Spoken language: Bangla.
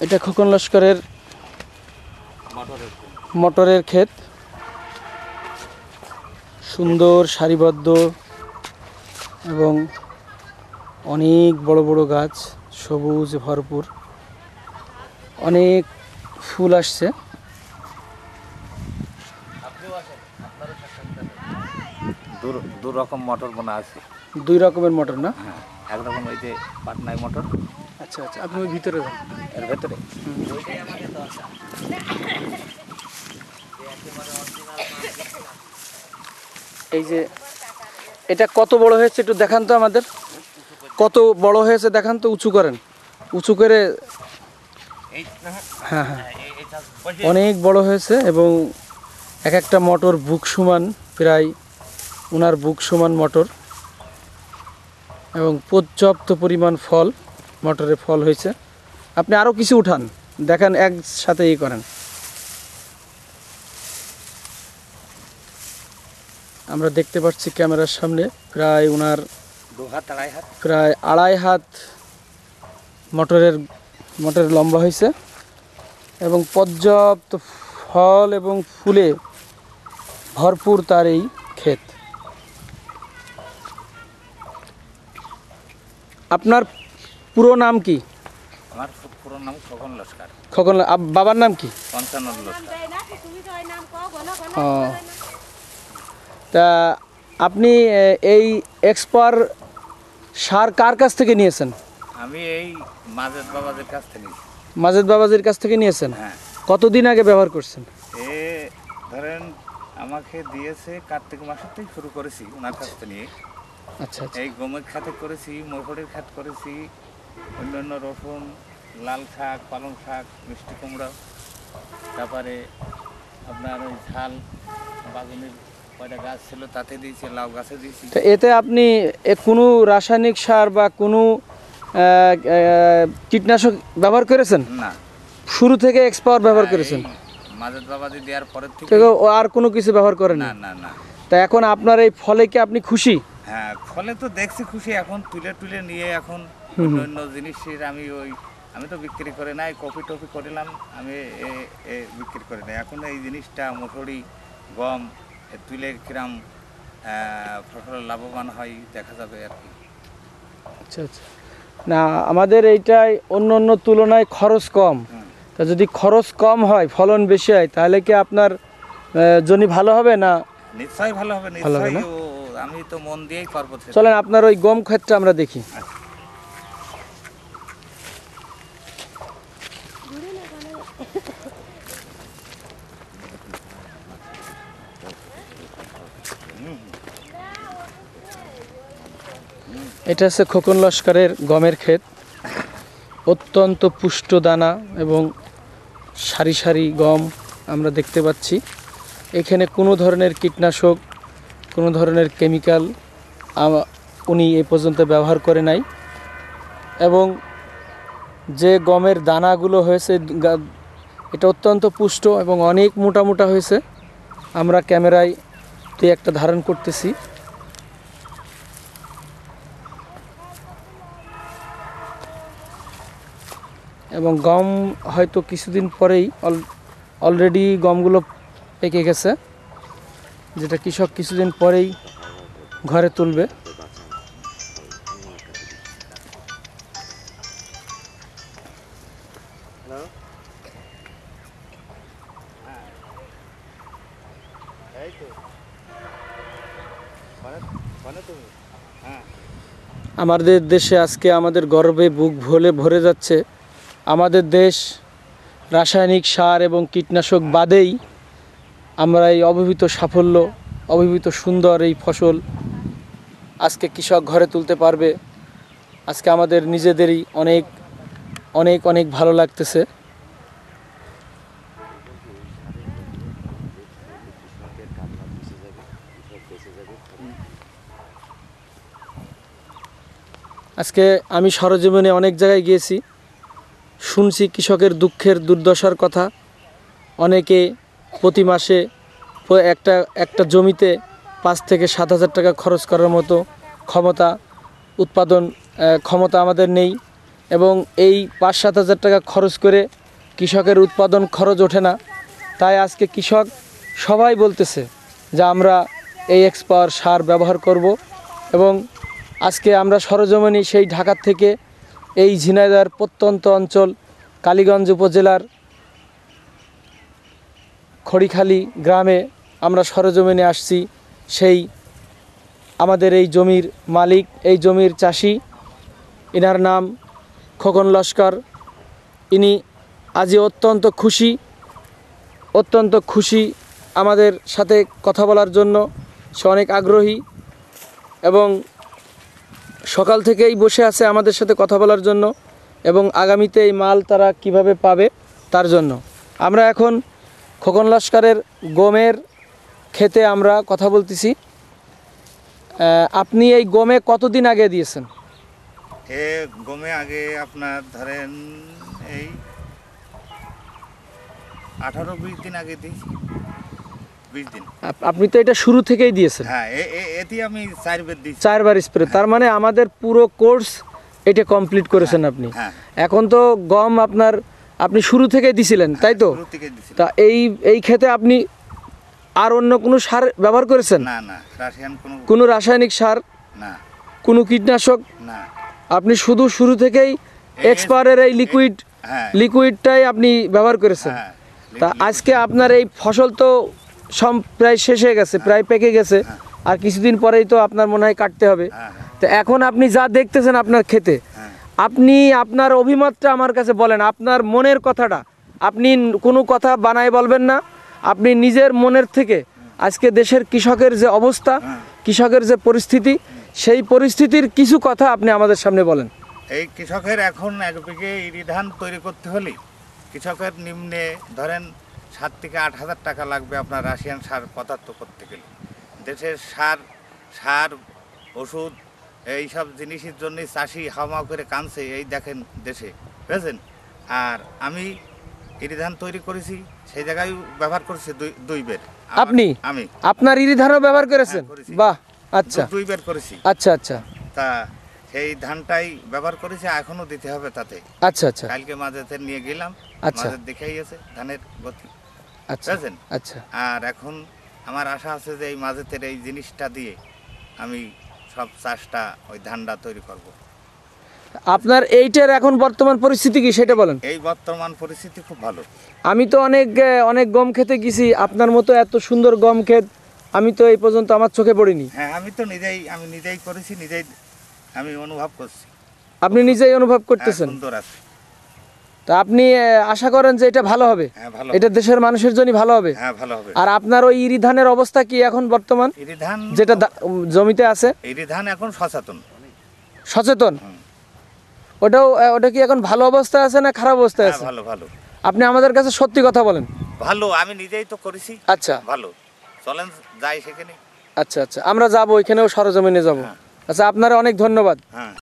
এটা খোকন লস্করের মটরের ক্ষেত, সুন্দর সারিবদ্ধ এবং অনেক বড় বড় গাছ, সবুজ ভরপুর, অনেক ফুল আসছে। দু রকম মটর বোনা আছে। দুই রকমের মটর না? হ্যাঁ, একরকম ওই যে পাটনায় মটর। আচ্ছা আচ্ছা, আপনি ওই ভিতরে যান। এর ভেতরে এই যে এটা কত বড় হয়েছে একটু দেখান তো আমাদের, কত বড় হয়েছে দেখান তো, উঁচু করেন, উঁচু করে। হ্যাঁ হ্যাঁ, অনেক বড় হয়েছে এবং এক একটা মটর বুক সমান, প্রায় ওনার বুক সমান মটর, এবং পর্যাপ্ত পরিমাণ ফল, মটরে ফল হয়েছে। আপনি আরও কিছু উঠান, দেখেন একসাথে ই করেন। আমরা দেখতে পাচ্ছি ক্যামেরার সামনে প্রায় ওনার প্রায় আড়াই হাত মটরের লম্বা হয়েছে এবং পর্যাপ্ত ফল এবং ফুলে ভরপুর তার এই ক্ষেত। আপনার পুরো নাম কি? আমার পুরো নাম খোকন লস্কর। খোকন, বাবার নাম কি? পঞ্চানন লস্কর। ও, তা আপনি এই এক্সপার সার কার কাছ থেকে নিয়েছেন? আমি এই মাজেদ বাবাদের কাছ থেকে নিয়েছি। মাজেদ বাবাজির কাছ থেকে নিয়েছেন? হ্যাঁ। কতদিন আগে ব্যবহার করছেন? এ ধরেন আমাকে দিয়েছে কার্তিক মাসের থেকে শুরু করেছি ওনার কাছ থেকে নিয়ে। আচ্ছা আচ্ছা। এই গমের খাতে করেছি, মটরের খাত করেছি, অন্যান্য রসুন, লাল শাক, পালং শাক, মিষ্টি কুমড়া, তারপরে আপনার ওই ঝাল বাগুনের কয়টা গাছ ছিল তাতে দিয়েছি, লাউ গাছে দিয়েছি। তো এতে আপনি কোনো রাসায়নিক সার বা কোনো কীটনাশক ব্যবহার করেছেন? না, শুরু থেকে এক্সপাওয়ার ব্যবহার করেছেন? মাজেদ বাবাদি দেওয়ার পরের থেকে আর কোনো কিছু ব্যবহার করেন না না? না না। তা এখন আপনার এই ফলে কি আপনি খুশি? হ্যাঁ, ফলে তো দেখছি খুশি। এখন তুলে তুলে নিয়ে এখন অন্য জিনিসের আমি তো বিক্রি করে নাই, কপি টপি করিলাম, আমি বিক্রি করে নাই। এখন এই জিনিসটা মসুরি, গম তুলে কিরাম ফসল লাভবান হয় দেখা যাবে আর কি। আচ্ছা আচ্ছা। না, আমাদের এইটাই অন্য তুলনায় খরচ কম। তা যদি খরচ কম হয়, ফলন বেশি হয়, তাহলে কি আপনার জমি ভালো হবে না? নিশ্চয়ই ভালো হবে, ভালো হবে নিশ্চয়ই। না? আমি তো মন দিয়েই করবো। চলেন আপনার ওই গম ক্ষেতটা আমরা দেখি। এটা হচ্ছে খোকন লস্করের গমের ক্ষেত, অত্যন্ত পুষ্ট দানা এবং সারি সারি গম আমরা দেখতে পাচ্ছি। এখানে কোনো ধরনের কীটনাশক, কোনো ধরনের কেমিক্যাল উনি এ পর্যন্ত ব্যবহার করে নাই। এবং যে গমের দানাগুলো হয়েছে এটা অত্যন্ত পুষ্ট এবং অনেক মোটা মোটা হয়েছে। আমরা ক্যামেরায় একটা ধারণ করতেছি। এবং গম হয়তো কিছুদিন পরেই অলরেডি গমগুলো পেকে গেছে, যেটা কৃষক কিছুদিন পরেই ঘরে তুলবে। আমাদের দেশে আজকে আমাদের গর্বে বুক ভরে যাচ্ছে। আমাদের দেশ রাসায়নিক সার এবং কীটনাশক বাদেই আমরা এই অভিহিত সাফল্য, অভিহিত সুন্দর এই ফসল আজকে কৃষক ঘরে তুলতে পারবে। আজকে আমাদের নিজেদেরই অনেক অনেক অনেক ভালো লাগতেছে। আজকে আমি সরজীবনে অনেক জায়গায় গিয়েছি, শুনছি কৃষকের দুঃখের দুর্দশার কথা। অনেকে প্রতি মাসে একটা জমিতে 5 থেকে 7 হাজার টাকা খরচ করার মতো উৎপাদন ক্ষমতা আমাদের নেই। এবং এই 5-7 হাজার টাকা খরচ করে কৃষকের উৎপাদন খরচ ওঠে না। তাই আজকে কৃষক সবাই বলতেছে যে আমরা এই এক্সপাওয়ার সার ব্যবহার করব। এবং আজকে আমরা সরজমিনী সেই ঢাকা থেকে এই ঝিনাইদহের প্রত্যন্ত অঞ্চল কালীগঞ্জ উপজেলার খড়িখালি গ্রামে আমরা সরজমিনে আসছি। সেই আমাদের এই জমির মালিক, এই জমির চাষি, ইনার নাম খোকন লস্কর। ইনি আজই অত্যন্ত খুশি আমাদের সাথে কথা বলার জন্য। সে অনেক আগ্রহী এবং সকাল থেকেই বসে আছে আমাদের সাথে কথা বলার জন্য এবং আগামীতে এই মাল তারা কিভাবে পাবে তার জন্য। আমরা এখন খোকন লস্করের গমের ক্ষেতে আমরা কথা বলতেছি। আপনি এই গমে কতদিন আগে দিয়েছেন? এ গমে আগে আপনার ধরেন এই 18-20 দিন আগে দিয়েছি, 20 দিন। আপনি তো এটা শুরু থেকেই দিয়েছেন? হ্যাঁ, এটি আমি 4 বার দিয়েছি। 4 বার স্প্রে, তার মানে আমাদের পুরো কোর্স এটা কমপ্লিট করেছেন আপনি। হ্যাঁ, এখন তো গম আপনি শুরু থেকেই দিছিলেন, তাই তো? শুরু থেকে দিয়েছি। তা এই ক্ষেতে আপনি আর অন্য কোনো সার ব্যবহার করেছেন? না না, রাসায়নিক কোনো রাসায়নিক সার, না কোনো কীটনাশক? না। আপনি শুরু থেকেই এক্সপায়ারের এই হ্যাঁ, লিকুইডটাই আপনি ব্যবহার করেছেন। হ্যাঁ, তা আজকে আপনার এই ফসল তো প্রায় শেষ হয়ে গেছে, প্রায় পেকে গেছে, আর কিছুদিন পরেই তো আপনার মনে হয় কাটতে হবে। হ্যাঁ, তো এখন আপনি যা দেখতেছেন আপনার ক্ষেতে, হ্যাঁ। আপনি আপনার অভিমতটা আমার কাছে বলেন, আপনার মনের কথাটা। আপনি কোনো কথা বানায় বলবেন না, আপনি নিজের মনের থেকে আজকে দেশের কৃষকের যে অবস্থা, কৃষকের যে পরিস্থিতি, সেই পরিস্থিতির কিছু কথা আপনি আমাদের সামনে বলেন। এই কৃষকের এখন 1 বিঘে ইরি ধান তৈরি করতে হলে কৃষকের নিম্নে ধরেন 7 থেকে 8 হাজার টাকা লাগবে আপনার রাসায়নিক সার পদার্থ করতে গেলে। দেশের সার ওষুধ এইসব জিনিসের জন্য চাষি হাওয়া করে কানছে, এই দেখেন দেশে, বুঝেছেন। আর আমি ইরি ধান তৈরি করেছি, সেই জায়গায় ব্যবহার করছি 2 বার। আপনি আমি আপনার ইরি ধানও ব্যবহার করেছেন? হ্যাঁ, করেছি। বাহ, আচ্ছা 2 বার করেছি। আচ্ছা। তা সেই ধানটাই ব্যবহার করেছি, এখনো দিতে হবে তাতে। আচ্ছা। কালকে মাঝেতে নিয়ে গেলাম, আচ্ছা। মাঝে দেখেই আছে ধানের গতি, আচ্ছা বুঝেছেন। আচ্ছা আর এখন আমার আশা আছে যে এই মাঝেতের এই জিনিসটা দিয়ে আমি সব চাষটা ওই ধানটা তৈরি করব। আপনার এইটার এখন বর্তমান পরিস্থিতি কি সেটা বলেন। এই বর্তমান পরিস্থিতি খুব ভালো। আমি তো অনেক গম খেতে গেছি, আপনার মতো এত সুন্দর গম ক্ষেত আমি তো এই পর্যন্ত আমার চোখে পড়িনি। হ্যাঁ, আমি নিজেই করেছি, নিজেই আমি অনুভব করছি। আপনি নিজেই অনুভব করতেছেন? হ্যাঁ, সুন্দর আছে। তা আপনি আশা করেন যে এটা ভালো হবে? হ্যাঁ, ভালো। এটা দেশের মানুষের জন্য ভালো হবে? হ্যাঁ, ভালো হবে। আর আপনার ওই ইরি ধানের অবস্থা কি এখন বর্তমান, ইরি ধান যেটা জমিতে আছে? ইরি ধান এখন সচেতন? ওটা কি এখন ভালো অবস্থায় আছে না খারাপ অবস্থায় হ্যাঁ, আছে? ভালো। আপনি আমাদের কাছে সত্যি কথা বলেন। ভালো, আমি নিজেই তো করেছি। আচ্ছা ভালো, চলেন যাই সেখানে। আচ্ছা, আমরা যাবো, ওইখানেও সরজমিনে যাবো। হ্যাঁ। আচ্ছা, আপনার অনেক ধন্যবাদ। হ্যাঁ।